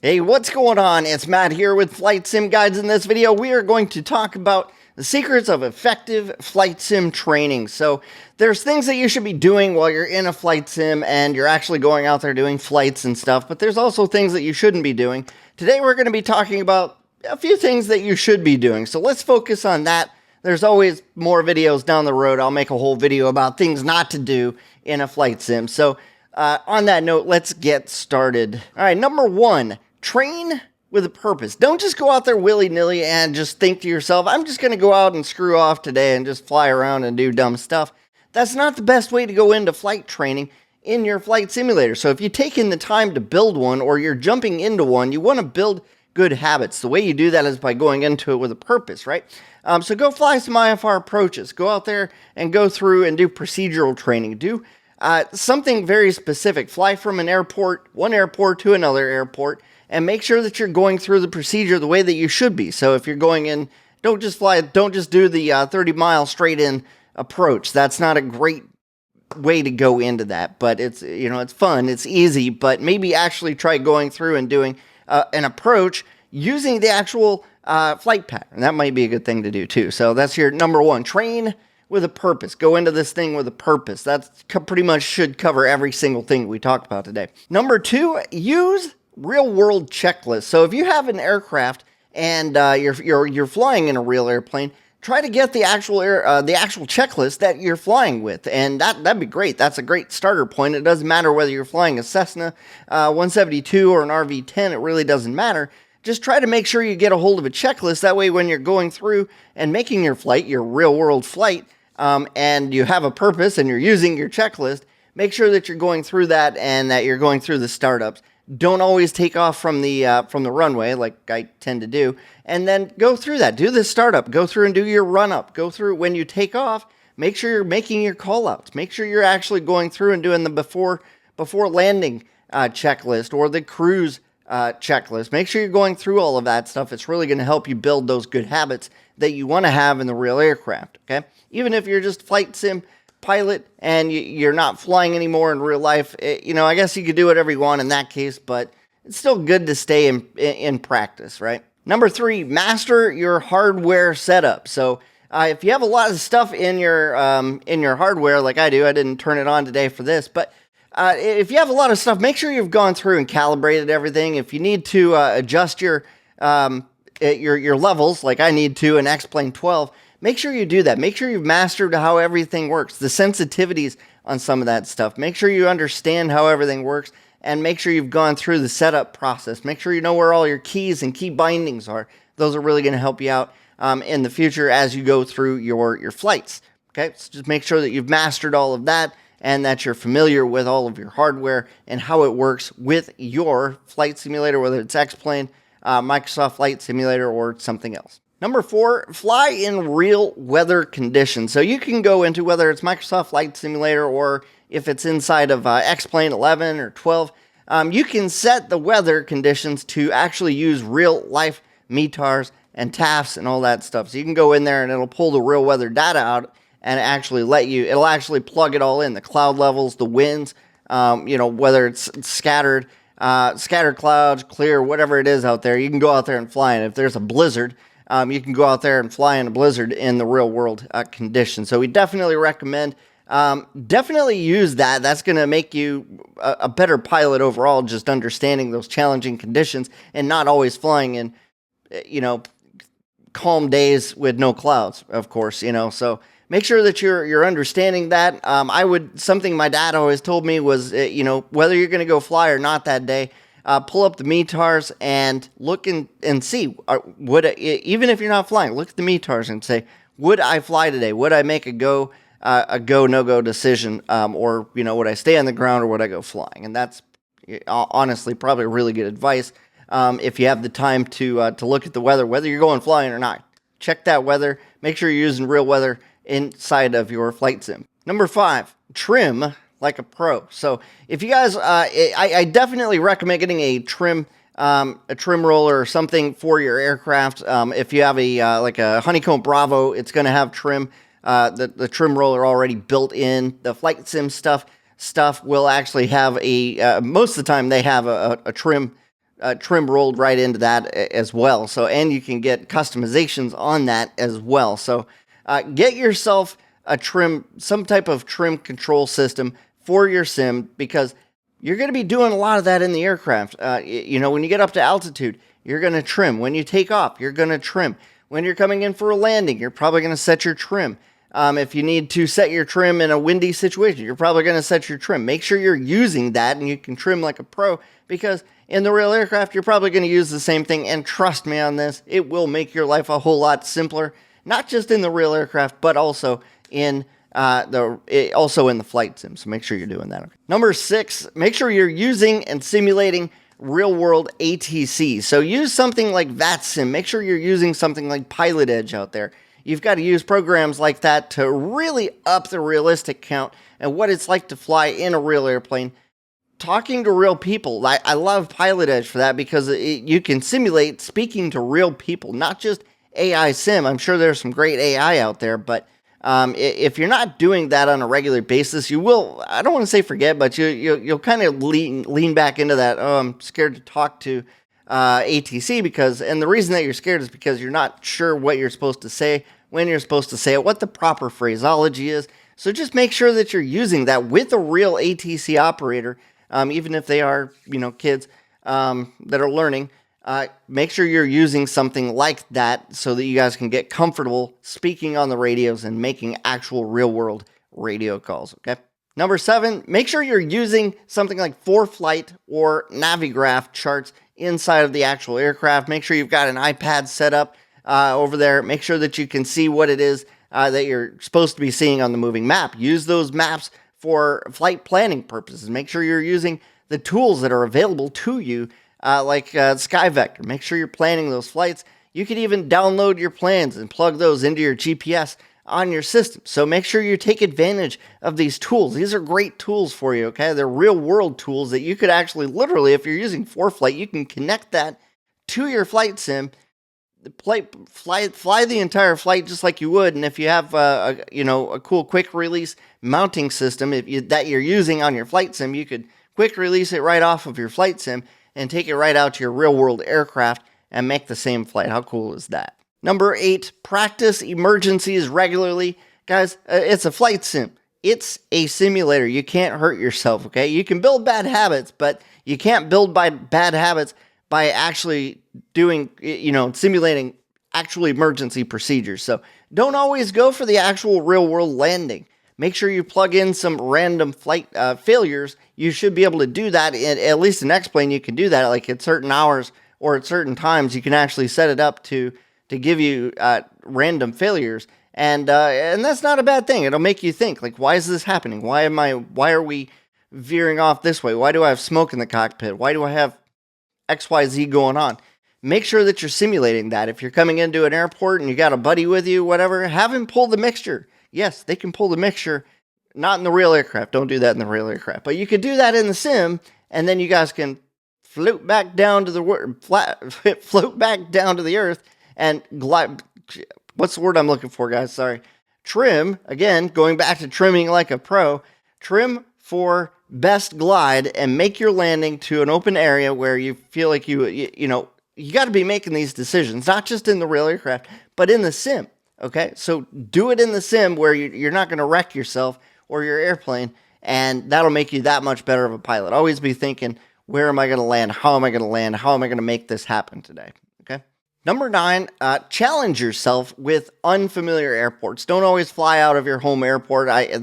Hey, what's going on? It's Matt here with Flight Sim Guides. In this video, we are going to talk about the secrets of effective flight sim training. So there's things that you should be doing while you're in a flight sim and you're actually going out there doing flights and stuff, but there's also things that you shouldn't be doing. Today, we're going to be talking about a few things that you should be doing. So let's focus on that. There's always more videos down the road. I'll make a whole video about things not to do in a flight sim. So on that note, let's get started. All right, number one. Train with a purpose. Don't just go out there willy-nilly and just think to yourself, I'm just going to go out and screw off today and just fly around and do dumb stuff. That's not the best way to go into flight training in your flight simulator. So if you take in the time to build one or you're jumping into one, you want to build good habits. The way you do that is by going into it with a purpose, right? So go fly some IFR approaches. Go out there and go through and do procedural training. Do something very specific. Fly from one airport to another airport, and make sure that you're going through the procedure the way that you should be. So if you're going in, don't just do the 30-mile straight-in approach. That's not a great way to go into that, but it's fun, it's easy, but maybe actually try going through and doing an approach using the actual flight pattern. That might be a good thing to do too. So that's your number one. Train with a purpose. Go into this thing with a purpose. That's pretty much should cover every single thing we talked about today. Number two, use real-world checklists. So if you have an aircraft and you're flying in a real airplane, try to get the actual checklist that you're flying with, and that'd be great. That's a great starter point. It doesn't matter whether you're flying a Cessna 172 or an RV-10. It really doesn't matter. Just try to make sure you get a hold of a checklist. That way, when you're going through and making your flight, your real-world flight, and you have a purpose and you're using your checklist, make sure that you're going through that and that you're going through the startups. Don't always take off from the runway like I tend to do, and then go through that. Do the startup. Go through and do your run-up. Go through when you take off. Make sure you're making your call-outs. Make sure you're actually going through and doing the before landing checklist or the cruise checklist. Make sure you're going through all of that stuff. It's really going to help you build those good habits that you want to have in the real aircraft. Okay, even if you're just flight sim pilot and you're not flying anymore in real life, I guess you could do whatever you want in that case, but it's still good to stay in practice, right? Number three, master your hardware setup. So if you have a lot of stuff in your hardware, like I do, I didn't turn it on today for this, but if you have a lot of stuff, make sure you've gone through and calibrated everything. If you need to adjust your levels, like I need to in X-Plane 12, make sure you do that. Make sure you've mastered how everything works, the sensitivities on some of that stuff. Make sure you understand how everything works, and make sure you've gone through the setup process. Make sure you know where all your keys and key bindings are. Those are really going to help you out in the future as you go through your flights. Okay, so just make sure that you've mastered all of that and that you're familiar with all of your hardware and how it works with your flight simulator, whether it's X-Plane, Microsoft Flight Simulator, or something else. Number four, fly in real weather conditions. So you can go into, whether it's Microsoft Flight Simulator or if it's inside of X-Plane 11 or 12, you can set the weather conditions to actually use real life METARs and TAFs and all that stuff. So you can go in there and it'll pull the real weather data out and actually it'll actually plug it all in, the cloud levels, the winds, whether it's scattered clouds, clear, whatever it is out there. You can go out there and fly, and if there's a blizzard, you can go out there and fly in a blizzard in the real world conditions. So we definitely recommend, definitely use that. That's going to make you a better pilot overall, just understanding those challenging conditions and not always flying in, calm days with no clouds, of course, so make sure that you're understanding that. Something my dad always told me was, whether you're going to go fly or not that day, pull up the METARs and look and see, even if you're not flying, look at the METARs and say, would I fly today? Would I make a go, no-go decision? Or, would I stay on the ground or would I go flying? And that's honestly probably really good advice. If you have the time to look at the weather, whether you're going flying or not, check that weather. Make sure you're using real weather inside of your flight sim. Number five, trim like a pro. So if you guys, I definitely recommend getting a trim roller or something for your aircraft. If you have like a Honeycomb Bravo, it's going to have trim, the trim roller already built in. The flight sim stuff will actually have most of the time they have a trim trim rolled right into that as well. So, and you can get customizations on that as well. So, get yourself a trim, some type of trim control system for your sim, because you're going to be doing a lot of that in the aircraft. You know, when you get up to altitude, you're going to trim. When you take off, you're going to trim. When you're coming in for a landing, you're probably going to set your trim. If you need to set your trim in a windy situation, you're probably going to set your trim. Make sure you're using that and you can trim like a pro, because in the real aircraft, you're probably going to use the same thing. And trust me on this, it will make your life a whole lot simpler, not just in the real aircraft, but also in the flight sim. So make sure you're doing that. Number 6, make sure you're using and simulating real world ATC. So use something like VATSIM. Make sure you're using something like Pilot Edge out there. You've got to use programs like that to really up the realistic count and what it's like to fly in a real airplane, talking to real people. I love Pilot Edge for that, because you can simulate speaking to real people, not just AI sim. I'm sure there's some great AI out there, but if you're not doing that on a regular basis, you will, I don't want to say forget, but you'll kind of lean back into that, oh, I'm scared to talk to ATC, and the reason that you're scared is because you're not sure what you're supposed to say, when you're supposed to say it, what the proper phraseology is. So just make sure that you're using that with a real ATC operator, even if they are, kids that are learning. Make sure you're using something like that so that you guys can get comfortable speaking on the radios and making actual real-world radio calls, okay? Number 7, make sure you're using something like Foreflight or Navigraph charts inside of the actual aircraft. Make sure you've got an iPad set up over there. Make sure that you can see what it is that you're supposed to be seeing on the moving map. Use those maps for flight planning purposes. Make sure you're using the tools that are available to you, like SkyVector. Make sure you're planning those flights. You can even download your plans and plug those into your GPS on your system. So make sure you take advantage of these tools. These are great tools for you, okay? They're real world tools that you could actually literally, if you're using Foreflight, you can connect that to your flight sim, fly the entire flight just like you would. And if you have a cool quick release mounting system that you're using on your flight sim, you could quick release it right off of your flight sim and take it right out to your real world aircraft and make the same flight. How cool is that? Number 8, practice emergencies regularly. Guys, it's a flight sim. It's a simulator. You can't hurt yourself, okay? You can build bad habits, but you can't build bad habits by actually doing, simulating actual emergency procedures. So don't always go for the actual real world landing. Make sure you plug in some random flight failures. You should be able to do that. At least in X-Plane, you can do that. Like at certain hours or at certain times, you can actually set it up to give you random failures. And that's not a bad thing. It'll make you think, like, why is this happening? Why are we veering off this way? Why do I have smoke in the cockpit? Why do I have XYZ going on? Make sure that you're simulating that. If you're coming into an airport and you got a buddy with you, whatever, have him pull the mixture. Yes, they can pull the mixture, not in the real aircraft. Don't do that in the real aircraft. But you could do that in the sim, and then you guys can float back down to the earth and glide. What's the word I'm looking for, guys? Sorry. Trim, again, going back to trimming like a pro, trim for best glide and make your landing to an open area where you feel like you got to be making these decisions, not just in the real aircraft, but in the sim. Okay, so do it in the sim where you're not going to wreck yourself or your airplane, and that'll make you that much better of a pilot. Always be thinking, where am I going to land? How am I going to land? How am I going to make this happen today? Okay. Number 9, challenge yourself with unfamiliar airports. Don't always fly out of your home airport. I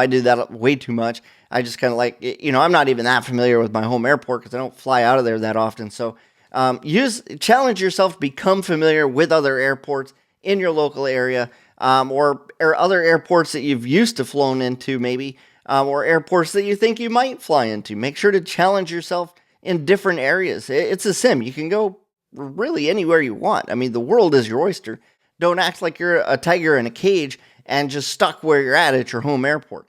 do that way too much. I just kind of like, I'm not even that familiar with my home airport because I don't fly out of there that often. So challenge yourself, become familiar with other airports in your local area, or other airports that you've used to flown into maybe, or airports that you think you might fly into. Make sure to challenge yourself in different areas. It's a sim. You can go really anywhere you want. I mean, the world is your oyster. Don't act like you're a tiger in a cage and just stuck where you're at your home airport.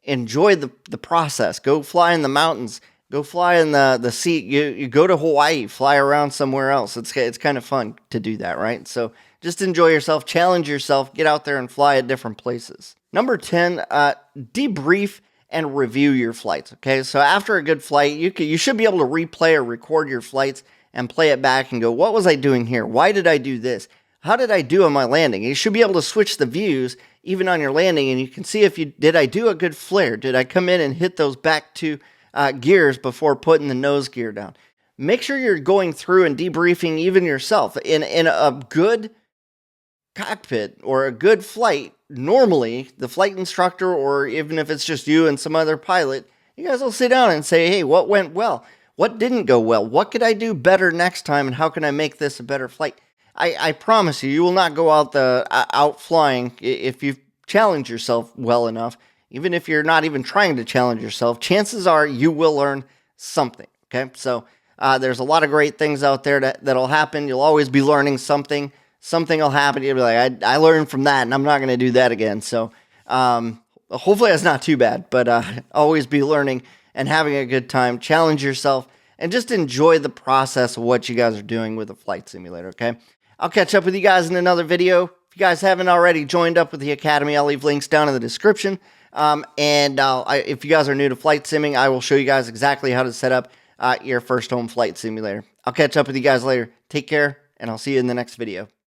Enjoy the process. Go fly in the mountains. Go fly in the sea. You go to Hawaii, fly around somewhere else. It's kind of fun to do that, right? So just enjoy yourself, challenge yourself, get out there and fly at different places. Number 10, debrief and review your flights, okay? So after a good flight, you should be able to replay or record your flights and play it back and go, what was I doing here? Why did I do this? How did I do on my landing? You should be able to switch the views even on your landing, and you can see if did I do a good flare? Did I come in and hit those back two gears before putting the nose gear down? Make sure you're going through and debriefing even yourself. In a good cockpit or a good flight, normally the flight instructor, or even if it's just you and some other pilot, you guys will sit down and say, hey, what went well? What didn't go well? What could I do better next time, and how can I make this a better flight? I promise you, you will not go out flying if you challenge yourself well enough. Even if you're not even trying to challenge yourself, chances are you will learn something, okay? So there's a lot of great things out there that'll happen. You'll always be learning something. Something will happen. You'll be like, I learned from that, and I'm not going to do that again. So hopefully that's not too bad, but always be learning and having a good time. Challenge yourself and just enjoy the process of what you guys are doing with a flight simulator, okay? I'll catch up with you guys in another video. If you guys haven't already joined up with the Academy, I'll leave links down in the description. If you guys are new to flight simming, I will show you guys exactly how to set up your first home flight simulator. I'll catch up with you guys later. Take care, and I'll see you in the next video.